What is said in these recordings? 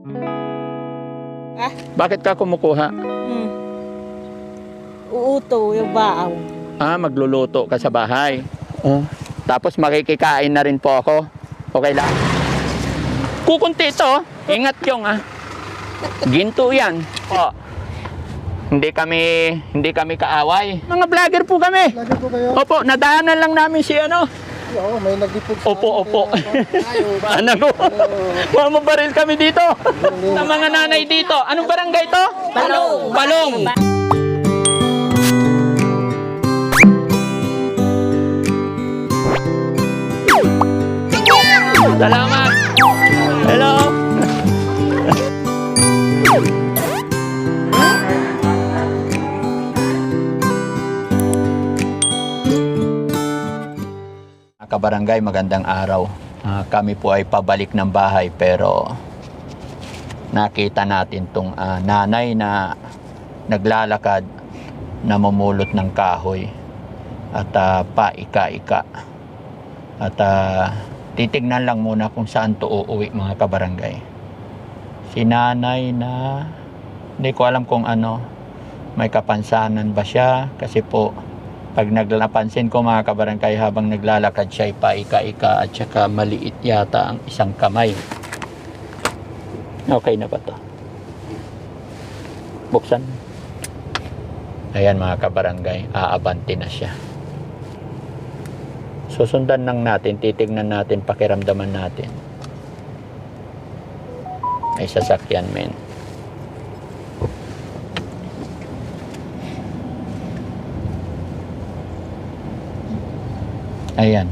Ah? Bakit ka kumukuha? Uuto yung baaw. Magluluto ka sa bahay. Tapos makikikain na rin po ako. Okay lang? Kukunti ito. Ingat yung ginto yan. Hindi kami kaaway. Mga vlogger po kami. Lagi po kayo? Opo, nadaanan lang namin si Oo, may nagdipog sa Opo. Ano? Mamabaril kami dito. Sa mga nanay dito. Anong barangay to? Balong. Salamat. Hello. Kabarangay, magandang araw. Kami po ay pabalik ng bahay pero nakita natin tong nanay na naglalakad, namumulot ng kahoy at paika-ika. At titignan lang muna kung saan to uuwi, mga kabarangay. Si nanay na hindi ko alam kung may kapansanan ba siya kasi po pag napansin ko, mga kabarangay, habang naglalakad siya ay paika-ika at saka maliit yata ang isang kamay. Okay na ba to? Buksan. Ayan, mga kabarangay, aabante na siya. Susundan lang natin, titignan natin, pakiramdaman natin. May sasakyan, men. Ayan.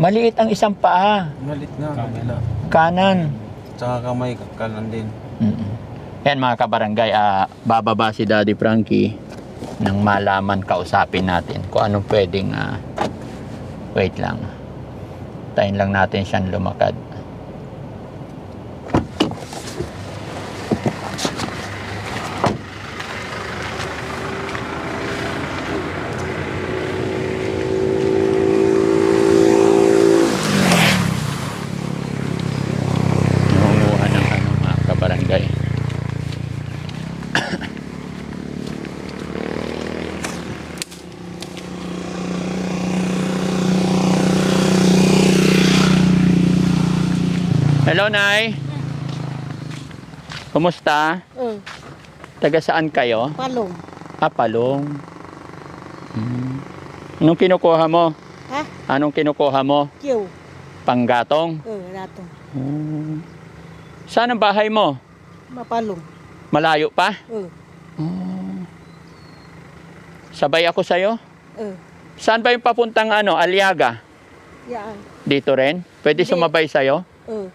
Maliit ang isang paa. Malit na, kabila. Kanan. Tsaka kamay, kanan din. Yan, mga kabarangay, bababa si Daddy Frankie nang malaman, kausapin natin kung anong pwedeng wait lang. Tayin lang natin siyang lumakad. Nangunguha ng mga kabarangay. Hello, Nay. Kumusta? Taga saan kayo? Palong. Palong. Anong kinukuha mo? Ha? Anong kinukuha mo? Kiyo. Panggatong? Ratong. Saan ang bahay mo? Mapalong. Malayo pa? Sabay ako sa'yo? Saan ba yung papuntang Aliaga? Yan. Dito rin? Pwede Hindi. sumabay sa'yo?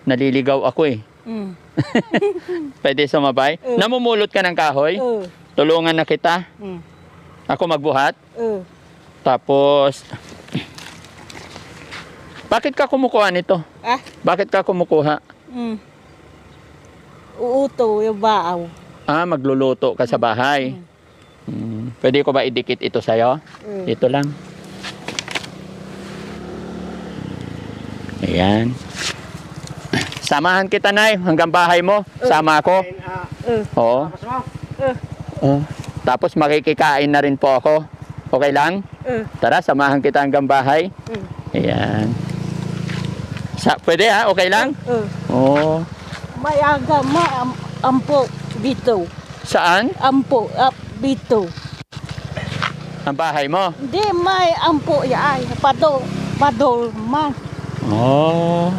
Naliligaw ako eh. Pwede sumabay? Namumulot ka ng kahoy? Tulungan na kita? Ako magbuhat? Tapos, bakit ka kumukuha nito? Bakit ka kumukuha? Uuto yung baaw. Magluluto ka sa bahay. Pwede ko ba idikit ito sa'yo? Ito lang. Ayan. Samahan kita, Nay, hanggang bahay mo. Sama ako. Oo. Tapos makikikain na rin po ako. Okay lang? Tara, samahan kita hanggang bahay. Ayan. Pwede okay lang? Oo. May aga ampo dito. Saan? Ampo dito. Ang bahay mo? Hindi may ampo yan. Padol man. Oh.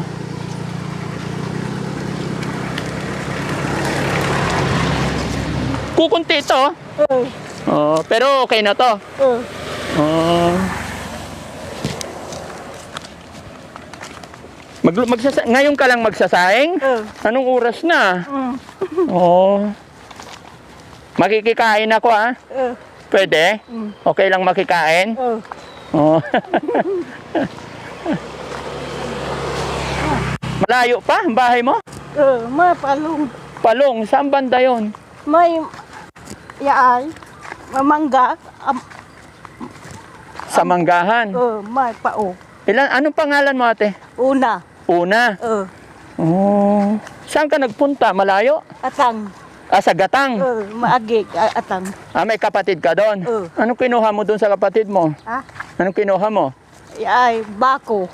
Kukunti ito. Pero okay na to. Ngayon ka lang magsasaing? Anong oras na? Makikikain ako Pwede? Okay lang makikain? Malayo pa ang bahay mo? May palong. Palong, saan banda yun? May mamangga. Sa Manggahan. May pao. Anong pangalan mo, ate? Una. Una. Oh. Saan ka nagpunta? Malayo? Atang. Sa Gatang. Maagi. Atang. May kapatid ka doon? Anong kinuha mo doon sa kapatid mo? Ha? Anong kinuha mo? Ay, bako.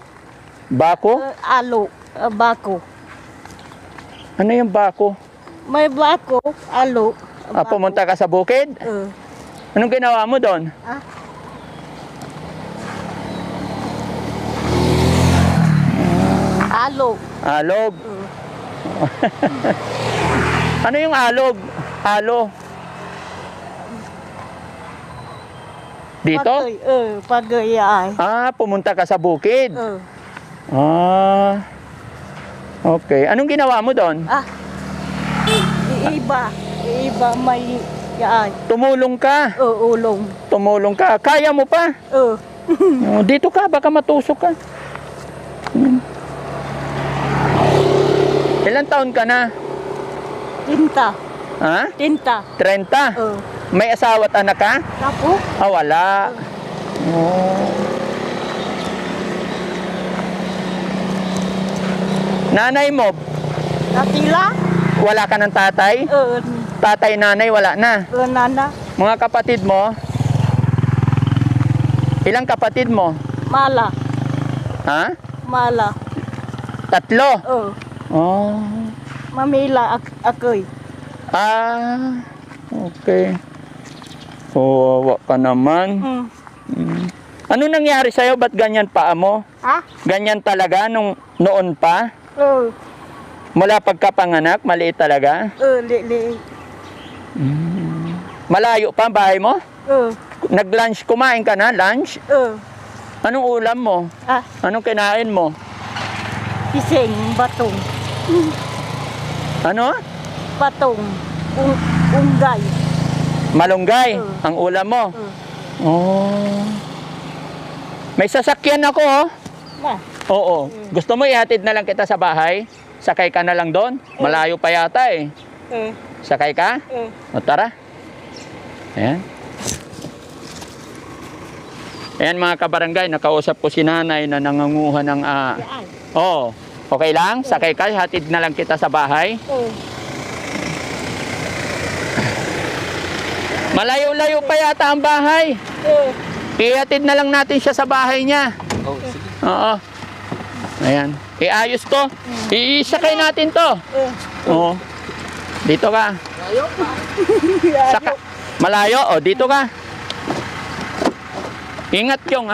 Bako? Alo. Bako. Ano yung bako? May bako. Alo. Pumunta ka sa bukid? Anong ginawa mo doon? Alo. Alog. Ano yung alog? Alo. Dito? Pagay ay. Pumunta ka sa bukid? Okay. Anong ginawa mo doon? Iba may yaay. Tumulong ka? Ulong. Tumulong ka? Kaya mo pa? Dito ka, baka matusok ka. Ilan taon ka na? Tinta. Ha? Tinta. 30? May asawa at anak ka? Tapo? Wala. Nanay mo, Natila? wala ka ng tatay? Tatay, nanay, wala na. Nana. Mga kapatid mo? Ilang kapatid mo? Mala. Ha? Mala. 3? Mamila ako'y. Okay. Kawawa ka naman. Ano nangyari sa'yo? Ba't ganyan paa mo? Ganyan talaga noon pa? Mula pagkapanganak, maliit talaga? Li. Malayo pa ang bahay mo? Nag-lunch, kumain ka na? Lunch? Anong ulam mo? Anong kinain mo? Pising, batong. Ano? Batong. Unggay. Malunggay, ang ulam mo? May sasakyan ako, Oo. Gusto mo ihatid na lang kita sa bahay? Sakay ka na lang doon? Malayo pa yata eh. Sakay ka? Tara. Ayan. Ayan mga kabarangay, nakausap ko si nanay na nanganguha ng... okay lang? Sakay ka, hatid na lang kita sa bahay? Malayo-layo pa yata ang bahay. Ihatid na lang natin siya sa bahay niya. Oo. Ayan. Iayos to. Iisakay natin to. Oo. Dito ka. Malayo? Dito ka. Ingat yung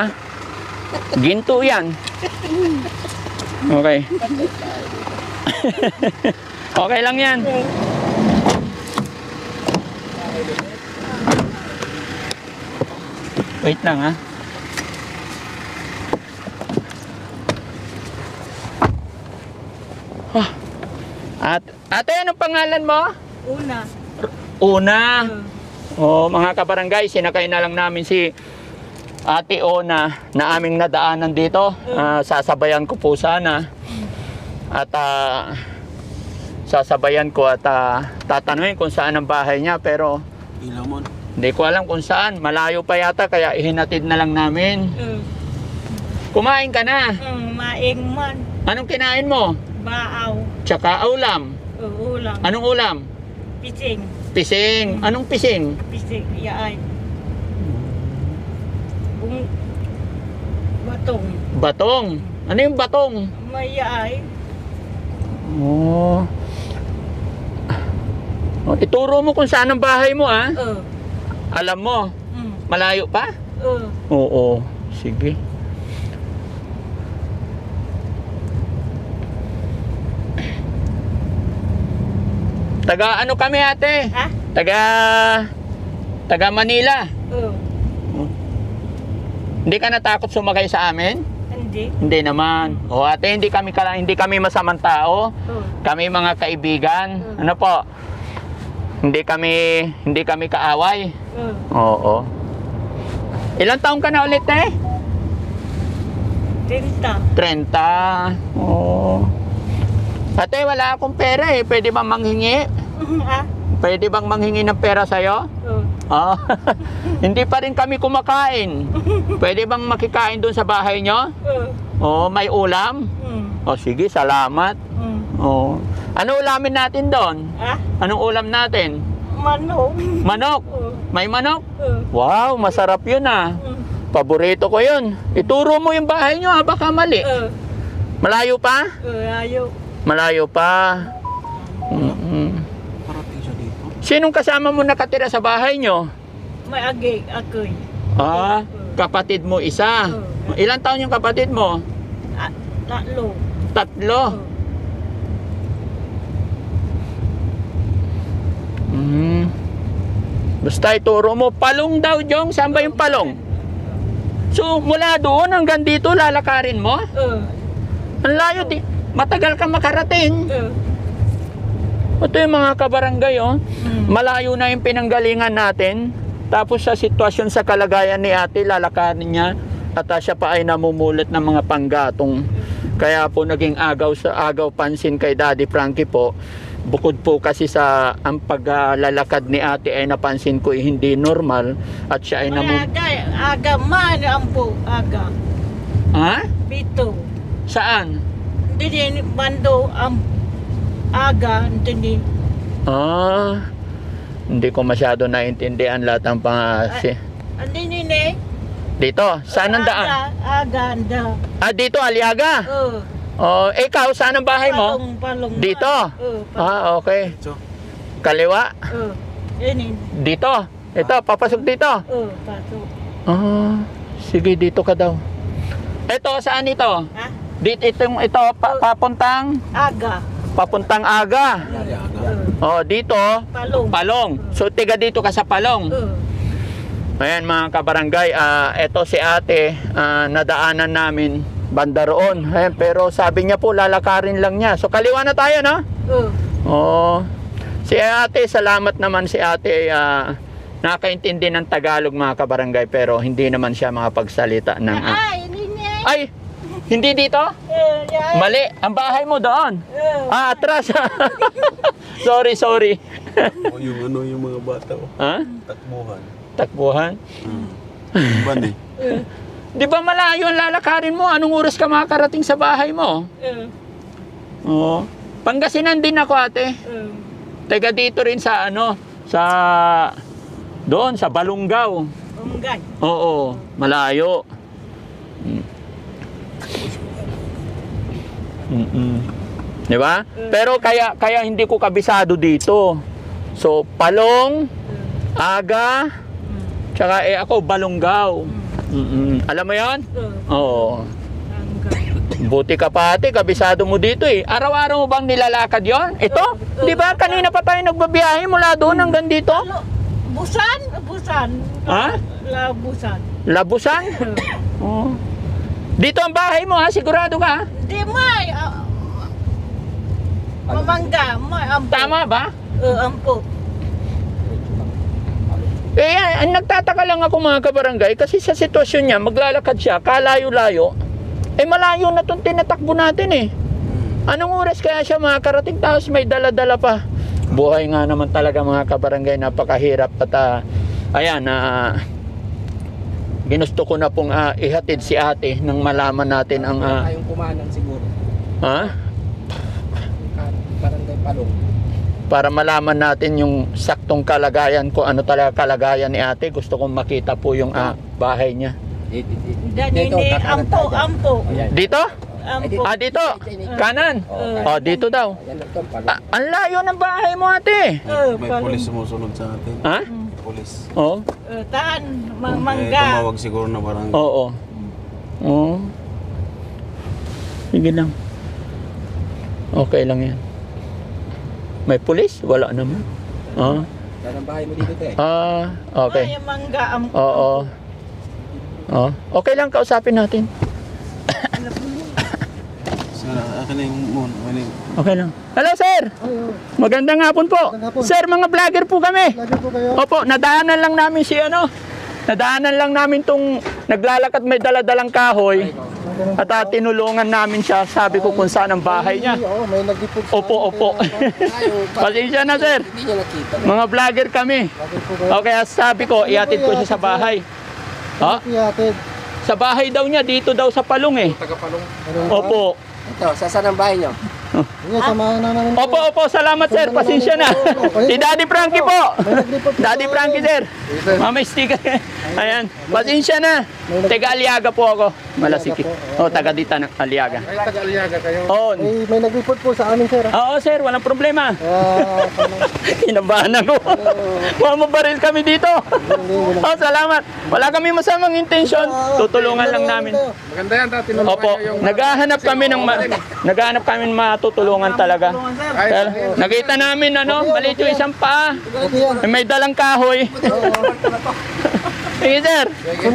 ginto yan. Okay. Okay lang yan. Wait lang Ate, anong pangalan mo? Una. Mga kabarangay, sinakay na lang namin si Ate Ona na aming nadaanan dito. Sasabayan ko po sana. At sasabayan ko at tatanungin kung saan ang bahay niya. Pero hindi ko alam kung saan. Malayo pa yata kaya ihinatid na lang namin. Kumain ka na? Maing man. Anong kinain mo? Baaw. Tsaka ulam. Ulam. Anong ulam? Pising. Pising. Anong pising? Pising. Yaay. Batong. Batong. Ano yung batong? May yaay. Ituro mo kung saan ang bahay mo Alam mo? Malayo pa? Oo. Sige. Taga ano kami ate? Taga Manila. Hindi ka natakot sumakay sa amin? Hindi naman. Ate, hindi kami masamang tao. Kami mga kaibigan. Ano po? Hindi kami kaaway. Oo. Ilang taong ka na ulit 30. Oo. Ate, wala akong pera Pwede bang manghingi? Pwede bang manghingi ng pera sa'yo? Hindi pa rin kami kumakain. Pwede bang makikain doon sa bahay nyo? May ulam? Sige, salamat. Oo. Ano ulamin natin doon? Ah, Anong ulam natin? manok. Manok. Oh, May manok? oh, Wow, masarap yun ah. Paborito ko yun. Ituro mo yung bahay nyo ha, baka mali. Malayo pa? Ayaw. Malayo pa. Parating siya dito. Sinong kasama mo nakatira sa bahay nyo? May agi, ako'y. Ah, kapatid mo isa. Ilan taon yung kapatid mo? Tatlo. Tatlo. Basta ituro mo. Palong daw, Jong. Saan ba yung palong? So, mula doon hanggang dito, lalakarin mo? Ang layo, matagal ka makarating. Ito yung mga kabarangay, oh. Malayo na yung pinanggalingan natin. Tapos sa sitwasyon sa kalagayan ni ate, lalakarin niya. At siya pa ay namumulat ng mga panggatong. Kaya po naging agaw pansin kay Daddy Frankie po. Bukod po kasi sa ang paglalakad ni ate ay napansin ko hindi normal. At siya ay Aga man, ampo, aga. Ha? Bito. Saan? Hindi bando, aga, hindi. Ah, hindi ko masyado naintindihan lahat ng Hindi ni. Dito, saan ang daan? Aga, anda. Ah, dito, Aliaga. Oh, ikaw, saan ang bahay mo? Palong. Dito? Ah, okay. Diretso. Kaliwa? Ini. Dito? Ito, papasok dito? Pasok. Ah, sige, dito ka daw. Ito, saan ito? Ha? Dito, ito, papuntang? Papuntang Aga. Oh, dito, Palong. Palong. So, tiga dito ka sa Palong. Ayan mga kabarangay, ito si ate, nadaanan namin banda roon. Ayan, pero sabi niya po, lalakarin lang niya. So, kaliwa na tayo, no? Oh, si ate, salamat naman si ate, nakaintindi ng Tagalog mga kabarangay, pero hindi naman siya makapagsalita ng... Ay, hindi dito? Mali, ang bahay mo doon. Atras. Sorry. O yung mga bata. Ha? Takbuhan. Takbuhan? Bandi. Di ba malayo ang lalakarin mo? Anong oras ka makakarating sa bahay mo? Oo. Pangasinan din ako, ate. Teka dito rin sa doon sa Balungaw. Oo, malayo. Di ba? Pero kaya hindi ko kabisado dito. So, Palong, Aga, tsaka ako, Balungaw. Alam mo yan? Oo. Buti ka pa ate, kabisado mo dito eh. Araw-araw mo bang nilalakad yon? Ito? Di ba? Kanina pa tayo nagbabiyahe mula doon hanggang dito? Busan. Ha? Labusan? Oo. Dito ang bahay mo ha? Sigurado ka? Di may. Mamangga, may ampo. Tama ba? Ampo. Nagtataka lang ako mga kabarangay kasi sa sitwasyon niya, maglalakad siya, kalayo-layo. Malayo na itong tinatakbo natin eh. Anong oras kaya siya makakarating tapos may dala-dala pa? Buhay nga naman talaga mga kabarangay, napakahirap at ginusto ko na pong ihatid si ate nang malaman natin ang... Tayong kumanan siguro. Ha? Barangay Palong. Para malaman natin yung saktong kalagayan ko, ano talaga kalagayan ni ate. Gusto kong makita po yung bahay niya. Dito, ampo. Dito? Ampo. Dito. Kanan. Dito daw. Ang layo ng bahay mo ate. May pulis sumusunod sa atin. Ha? Pulis. Oo. Taan, May mangga. tumawag siguro na barangay. Oo. Oo. Sige lang. Okay lang yan. May pulis? Wala naman. Yan ang bahay mo dito, te. Okay. May mangga, ampo. Oo. Okay lang, kausapin natin. Sir, akin na yung muna. Okay lang. Hello, sir. Magandang hapon po. Sir, mga vlogger po kami. Opo, nadaanan lang namin nadaanan lang namin tong naglalakad may daladalang kahoy. At tinulungan namin siya. Sabi ko kung saan ang bahay niya. May nagdipog sa Opo. Pasensya na, sir. Hindi niya nakita. Mga vlogger kami. Okay, sabi ko, iatid ko siya sa bahay. Sa bahay daw niya, dito daw sa Palong eh. Taga Palong. Opo. Ito, saan ang bahay niyo? Sige, samahan na namin. Opo, salamat sir. Pasensya na. Si Daddy Frankie po. Daddy Frankie sir. Mama sticker. Ayan. Pasensya na. Taga Aliaga po ako. Malasiki. Taga dito ng Aliaga. Ay, taga-Aliaga kayo. Oo. May nag-report po sa amin, sir. Oo sir, walang problema. Kinabahan ako. Mamabaril kami dito. Salamat. Wala kami masamang intensyon. Tutulungan lang namin. Maganda yan, tinulungan Opo, naghahanap kami ng matutulungan talaga. Nakita namin maliit yung isang paa. May dalang kahoy. Sige sir,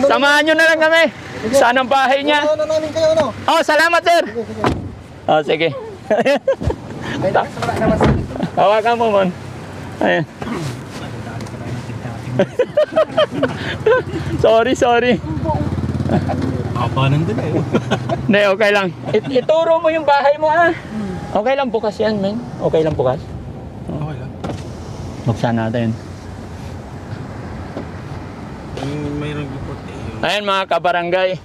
samahan nyo na lang kami. Saan ang bahay niya? Ano namin kayo, ano? Salamat sir. Sige. Hawakan mo, Mon. Ayan. Sorry. Apa nandun eh. Hindi, okay lang. Ituro mo yung bahay mo, ha? Okay lang bukas yan, men. Okay lang bukas. Okay lang. Buksan natin. Mayroong report eh. Ayan mga kabarangay,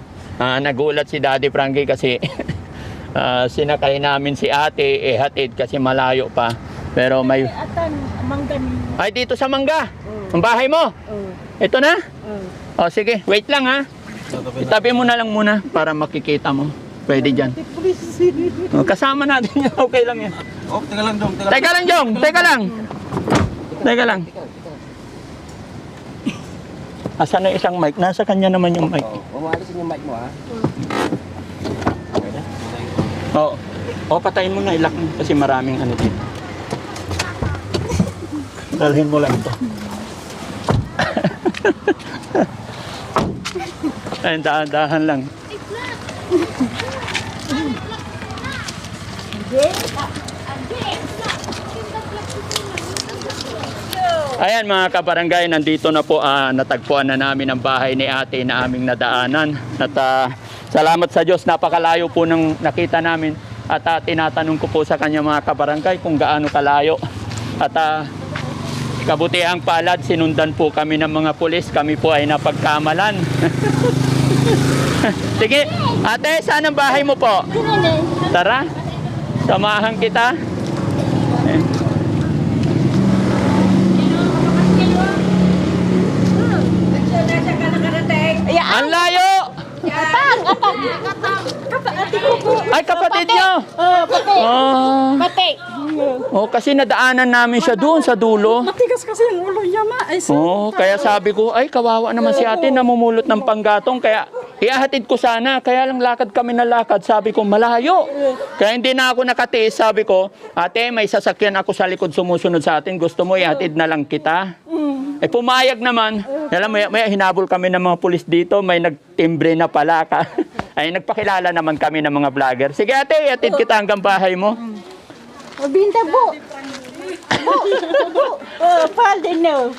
nagulat si Daddy Frankie kasi sinakay namin si ate, hatid kasi malayo pa. Pero may... Atan, mangga ninyo. Ay, dito sa Mangga. Ang bahay mo? Ito na? Sige, wait lang ha. Itabi mo na lang muna para makikita mo. Pwede dyan. Kasama natin yan. Okay lang yan. Teka lang, Jong. Teka lang, Jong. Teka lang. Asan na isang mic? Nasa kanya naman yung mic. Umalisin yung mic mo, ha? Patayin mo na, ilak mo. Kasi maraming ano dito. Dalhin mo lang ito. Ayun, dahan-dahan lang. Ayan mga kabarangay, nandito na po, natagpuan na namin ang bahay ni ate na aming nadaanan. At salamat sa Diyos, napakalayo po nang nakita namin. At tinatanong ko po sa kanya mga kabarangay kung gaano kalayo. At kabutihang palad, sinundan po kami ng mga pulis. Kami po ay napagkamalan. Sige, ate, saan ang bahay mo po? Tara, samahan kita. Ang layo! Ay, kapatid nyo! Pati. Kasi nadaanan namin siya doon sa dulo. Matigas kasi yung ulo niya, ma. Ay, Kaya sabi ko, ay kawawa naman si ate, namumulot ng panggatong. Kaya ihahatid ko sana. Kaya lang lakad kami na lakad. Sabi ko, malayo. Kaya hindi na ako nakatiis. Sabi ko, ate, may sasakyan ako sa likod sumusunod sa atin. Gusto mo ihatid na lang kita? Pumayag naman. Alam mo, may hinabol kami ng mga pulis dito. May nagtimbre na pala ka. Ay, nagpakilala naman kami ng mga vlogger. Sige ate, ihatid kita hanggang bahay mo. Binta po. Palde no.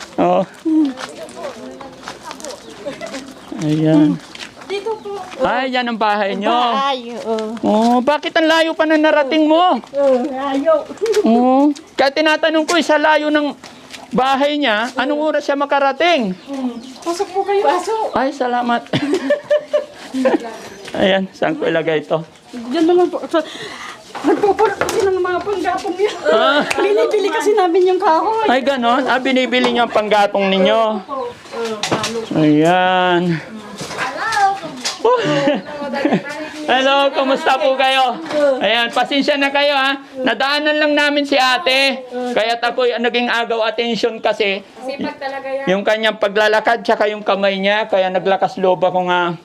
Ayan. Dito po. Ay, yan ang bahay nyo. Ay, Bakit ang layo pa na narating mo? Ayo. Kaya tinatanong ko, sa layo ng bahay niya, anong oras siya makarating? Pasok po kayo. Pasok. Ay, salamat. Ayan, saan ko ilagay ito? Diyan naman po. Nagpupulot kasi ng mga panggatong niya. Binibili kasi namin yung kahoy. Ay, ganon. Binibili niyo ang panggatong ninyo. Ayan. Hello, kumusta po kayo? Ayan, pasensya na kayo ha. Nadaanan lang namin si ate. Kaya ako naging agaw attention kasi yung kanyang paglalakad tsaka yung kamay niya. Kaya naglakas loob ako nga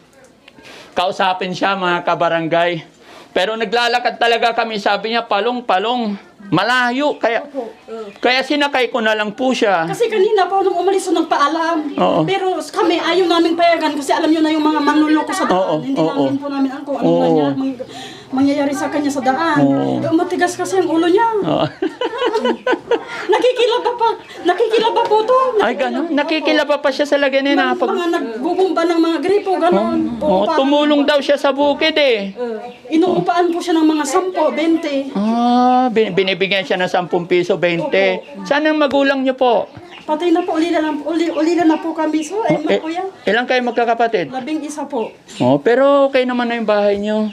kausapin siya mga kabarangay. Pero naglalakad talaga kami, sabi niya, palong-palong, malayo. Kaya sinakay ko na lang po siya. Kasi kanina po, nung umalis ko nagpaalam. Oo. Pero kami, ayaw namin payagan kasi alam nyo na yung mga manluloko sa daan. Oo, Hindi oo. namin po namin kung ano mangyayari sa kanya sa daan. Matigas kasi ang ulo niya. Nakikilaba po to. Ay, gano'n. Nakikilaba pa siya sa lagay niya. Mga nagbubumba ng mga gripo, gano'n. Tumulong daw siya sa bukid eh. Inuupaan po siya ng mga 10, 20. Binibigyan siya ng 10 piso, 20. Saan ang magulang niyo po? Patay na po, ulila na po kami. So, kuya, Ilang kayo magkakapatid? 11 po. Pero okay naman na yung bahay niyo.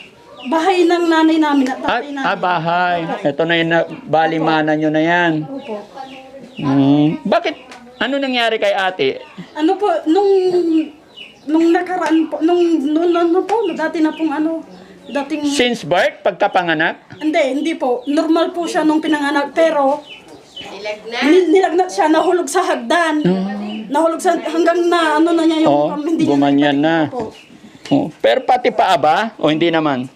bahay ng nanay namin at tatay namin. Bahay. Ito na yung balimana nyo na yan. Opo. Bakit? Ano nangyari kay ate? Ano po, nung nakaraan po, dati na pong dating... Since birth, pagkapanganak? Hindi po. Normal po siya nung pinanganak, pero nilagnat siya, nahulog sa hagdan. Nahulog sa, hanggang na, na niya yung... hindi niya gumanyan na. po. Pero pati pa ba? O hindi naman?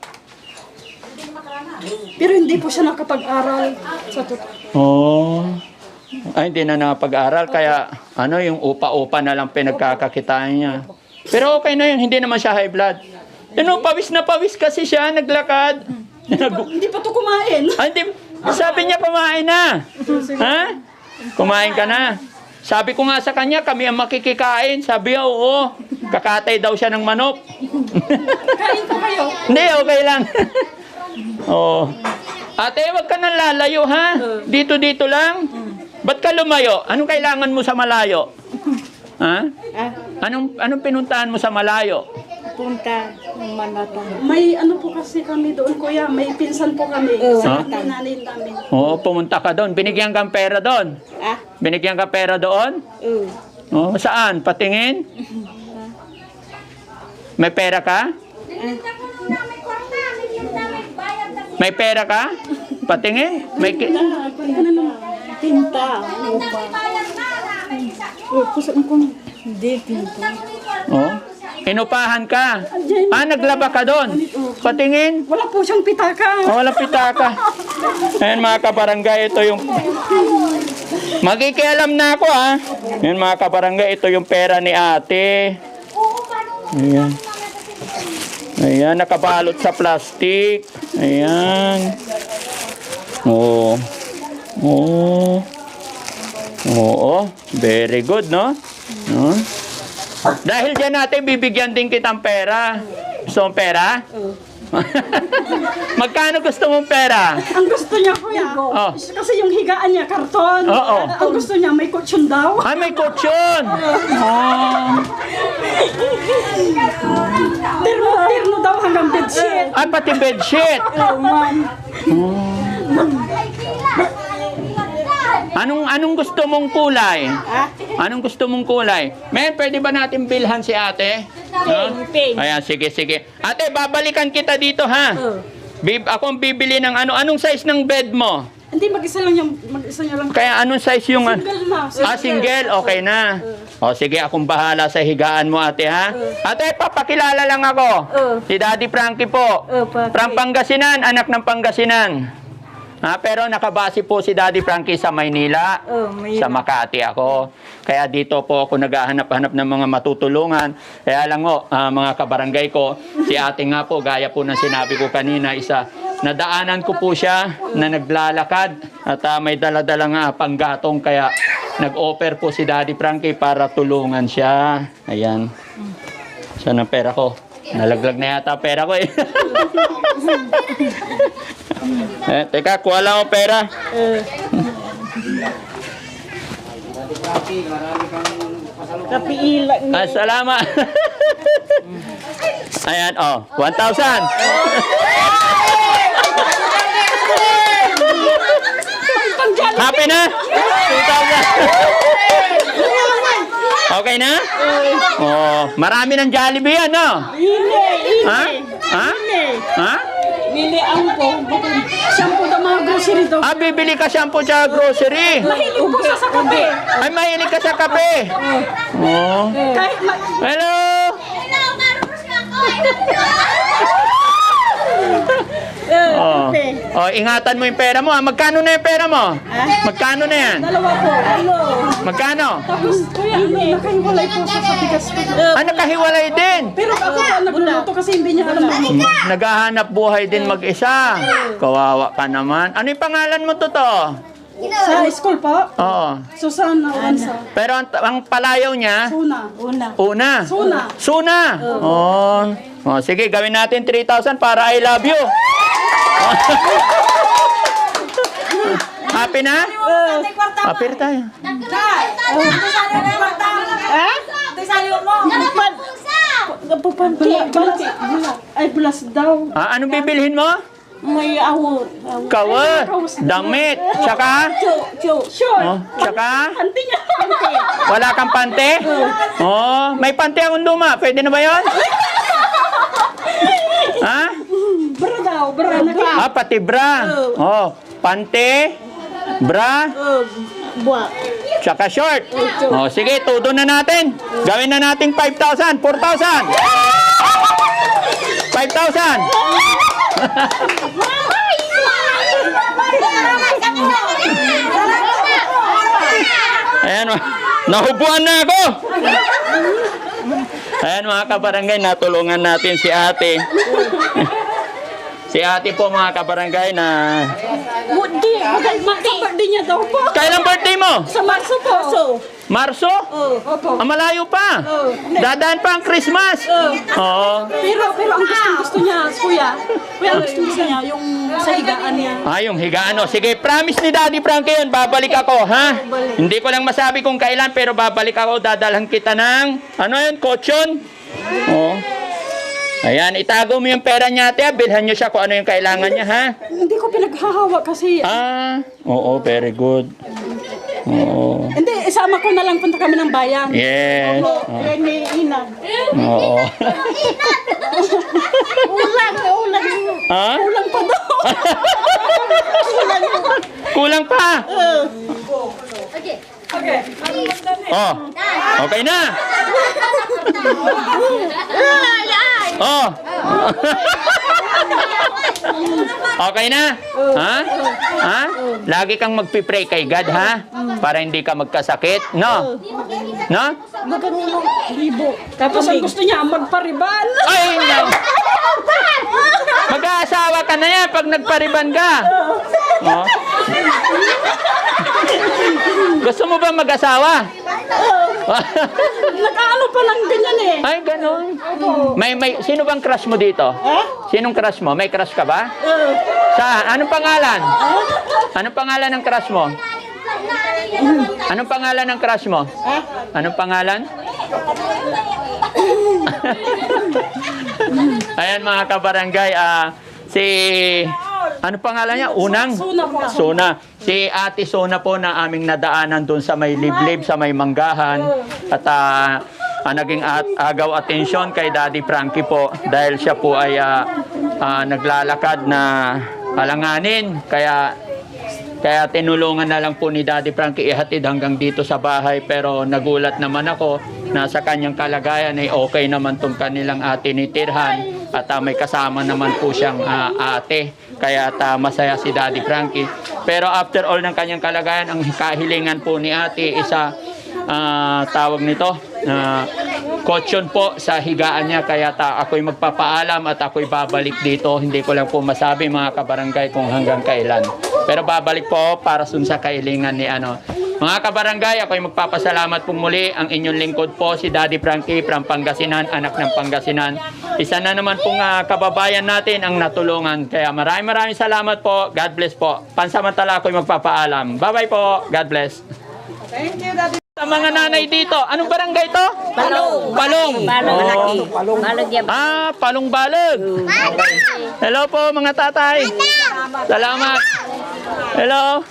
Pero hindi po siya nakapag-aral sa totoo. Hindi na nakapag-aral. Kaya, yung upa-upa na lang pinagkakakitaan niya. Pero okay na yun. Hindi naman siya high blood. Pawis na pawis kasi siya. Naglakad. Hindi pa to kumain. Hindi. Sabi niya kumain na. Ha? Kumain ka na. Sabi ko nga sa kanya, kami ang makikikain. Sabi niya, oo. Kakatay daw siya ng manok. Kain po kayo. Hindi, okay lang. Ate, wag ka nang lalayo, ha? Dito lang. Ba't ka lumayo? Anong kailangan mo sa malayo? Ha? Anong pinuntahan mo sa malayo? Punta ng Manatang. May po kasi kami doon, kuya. May pinsan po kami. Sa nanay namin. Pumunta ka doon. Binigyan kang pera doon. Binigyan ka pera doon? Saan? Patingin? May pera ka? May pera ka? Patingin? May Tinta. Hindi, tinta. Inupahan ka. Naglaba ka doon. Patingin. Wala po siyang pitaka. Walang pitaka. Ayan mga kabarangay, ito yung... Magikialam na ako, ha? Ayan mga kabarangay, ito yung pera ni ate. Ayan. Ayan, nakabalot sa plastic. Ayan. Oo, very good, no? Dahil dyan natin, bibigyan din kitang pera. Gusto mong pera? Magkano gusto mong pera? Ang gusto niya, kuya, kasi yung higaan niya, karton. Ang gusto niya, may kutsyon daw. May kutsyon! Terno daw hanggang bedsheet. Pati bedsheet! Anong gusto mong kulay? Anong gusto mong kulay? Men, pwede ba natin bilhan si ate? Pink. Ayan, sige. Ate, babalikan kita dito, ha? Ako ang bibili ng anong size ng bed mo? Hindi, mag-isa niya lang. Kaya anong size yung... Single na. Single? Okay na. Sige, akong bahala sa higaan mo, ate, ha? Ate, papakilala lang ako. Si Daddy Frankie po. From Pangasinan, anak ng Pangasinan. Pero nakabase po si Daddy Frankie sa Maynila. Sa Makati ako. Kaya dito po ako naghahanap-hanap ng mga matutulungan. Kaya lang mga kabarangay ko, si ate nga po, gaya po ng sinabi ko kanina, nadaanan ko po siya na naglalakad at may dala-dala nga panggatong, kaya nag-offer po si Daddy Frankie para tulungan siya. Ayan. Saan ang pera ko? Nalaglag na yata pera ko, eh. Teka, kuha lang ako pera. Kapiila. Salamat. Ayan, 1,000. Happy na? 2,000. Okay na? Marami ng Jollibee yan, no? Ha? Mili ang po. Shampoo daw, mga grocery daw. Bibili ka shampoo sa grocery. Mahilig po siya sa kape. Ay, mahilig ka sa kape. Kahit Hello! Ingatan mo yung pera mo. Magkano na yung pera mo? Magkano na yan? dalawa po. Magkano? Tapos, kuya, nakahiwalay po siya sa bigas ko. Nakahiwalay din. Pero ako po nagluluto kasi hindi niya alam na. Naghahanap buhay din mag-isa. Kawawa ka naman. Ano yung pangalan mo to? Sa school po? Oo. Susana Oranza. Pero ang palayaw niya? Una. Suna. Sige, gawin natin 3,000 para I love you. Happy na? Happy tayo. Balas. Ay, balas daw. Anong bibilhin mo? May awot. Kawa, damit, tsaka? Sure. Oh, tsaka? Anti niya. Wala kang pante? Oh, may pante akong luma. Pwede na ba yun? Ha? Bra daw, bra. Pati bra. Oh, pante, bra, Buwa. tsaka short. Oh, sige, todo na natin. Gawin na natin 5,000, 4,000. 5,000. Ayan, nahubuan na ako. Ayan mga kabarangay, natulungan natin si ate. Si ate po mga kabarangay na... Hindi, birthday niya daw po. Kailan birthday mo? Sa Marso po. Marso? Opo. Malayo pa. Dadaan pa ang Christmas. Oo. Pero ang gusto niya, kuya, ang gusto niya, yung sa higaan niya. Yung higaan. Sige, promise ni Daddy Frankie yun, babalik ako, ha? Hindi ko lang masabi kung kailan, pero babalik ako, dadalhan kita ng, kutsyon? Oo. Ayan, itago mo yung pera niya, ate. Bilhan niyo siya kung ano yung kailangan niya, ha? Hindi ko pinaghahawa kasi. Oo, very good. Oo. Hindi, isama ko na lang punta kami ng bayan. Yes. Yan may inag. Oo. Ulang. Ha? Ulang pa daw. Kulang pa. Okay. Oh. Okay na. Oh. Okay na? Ha? Lagi kang magpipray kay God, ha? Para hindi ka magkasakit, no? No? Magkano libo. Tapos ang gusto niya, magpariban. Ay, no. Mag-aasawa ka na yan pag nagpariban ka. Oh. Gusto mo ba mag-asawa? Nakaano pa lang ganyan eh. Ay, ganun. Sino bang crush mo dito? Sinong crush mo? May crush ka ba? Saan? Anong pangalan? Anong pangalan ng crush mo? Anong pangalan ng crush mo? Anong pangalan? Ayan mga kabarangay, ano pangalan niya? Unang? Sona. Si Ate Sona po na aming nadaanan doon sa may liblib, sa may manggahan. At naging agaw atensyon kay Daddy Frankie po dahil siya po ay naglalakad na alanganin. Kaya tinulungan na lang po ni Daddy Frankie ihatid hanggang dito sa bahay. Pero nagulat naman ako na sa kanyang kalagayan ay okay naman tong kanilang tinitirhan. At may kasama naman po siyang ate. Kaya masaya si Daddy Frankie. Pero after all ng kanyang kalagayan, ang kahilingan po ni ate isa tawag nito kautsyon po sa higaan niya. Kaya ako'y magpapaalam at ako'y babalik dito. Hindi ko lang po masabi mga kabarangay kung hanggang kailan. Pero babalik po para sa kahilingan ni Mga kabarangay, ako'y magpapasalamat po muli. Ang inyong lingkod po si Daddy Frankie from Pangasinan, anak ng Pangasinan. Isa na naman pong kababayan natin ang natulungan. Kaya maraming salamat po. God bless po. Pansamantala ako'y magpapaalam. Bye-bye po. God bless. Thank you, Daddy. Sa mga nanay dito, anong barangay to? Palong. Palong. Malaki. Balog yan. Palong-balog. Hello po mga tatay. Salamat. Hello.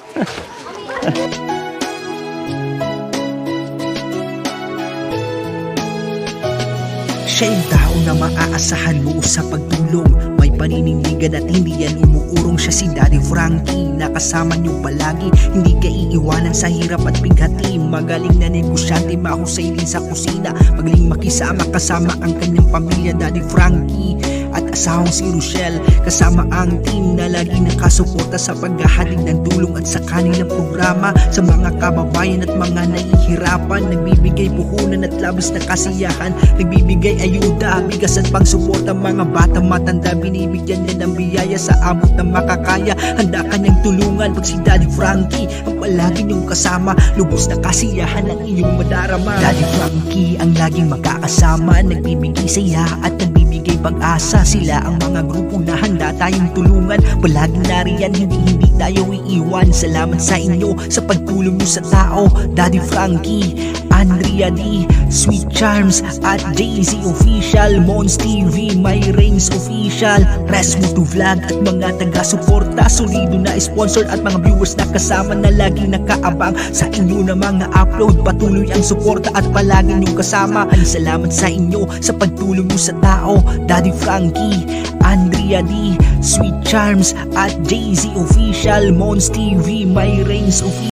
Siya yung tao na maaasahan mo sa pagtulong. May paninindigan at hindi yan umuurong. Siya si Daddy Frankie, nakasama niyo palagi. Hindi ka iiwanan sa hirap at bighati. Magaling na negosyante, mahusay din sa kusina. Magaling makisama kasama ang kanyang pamilya. Daddy Frankie at asawang si Rochelle, kasama ang team na lagi nakasuporta sa paghahatid ng tulong at sa kanilang programa sa mga kababayan at mga nahihirapan. Nagbibigay puhunan at labis na kasiyahan, nagbibigay ayuda, bigas at pangsuporta. Mga bata matanda, binibigyan niya ng biyaya sa abot ng makakaya. Handa kanyang tulungan pag si Daddy Frankie ang palagi niyong kasama. Lubos na kasiyahan ang iyong madarama. Daddy Frankie ang laging magkakasama, nagbibigay saya at nagbibigay pag-asa. Sila ang mga grupo na handa tayong tulungan. Palaging nariyan, hindi tayo iiwan. Salamat sa inyo sa pagtulong nyo sa tao. Daddy Frankie, Andrea D, Sweet Charms at Jay-Z Official, Mons TV, My Reigns Official, Resmuto Vlog at mga taga-suporta, solido na sponsored at mga viewers na kasama na lagi nakaabang sa inyo na mga upload. Patuloy ang suporta at palagi niyong kasama. Ay salamat sa inyo sa pagtulong niyo sa tao. Daddy Frankie, Andrea D, Sweet Charms at Jay-Z Official, Mons TV, My Reigns Official.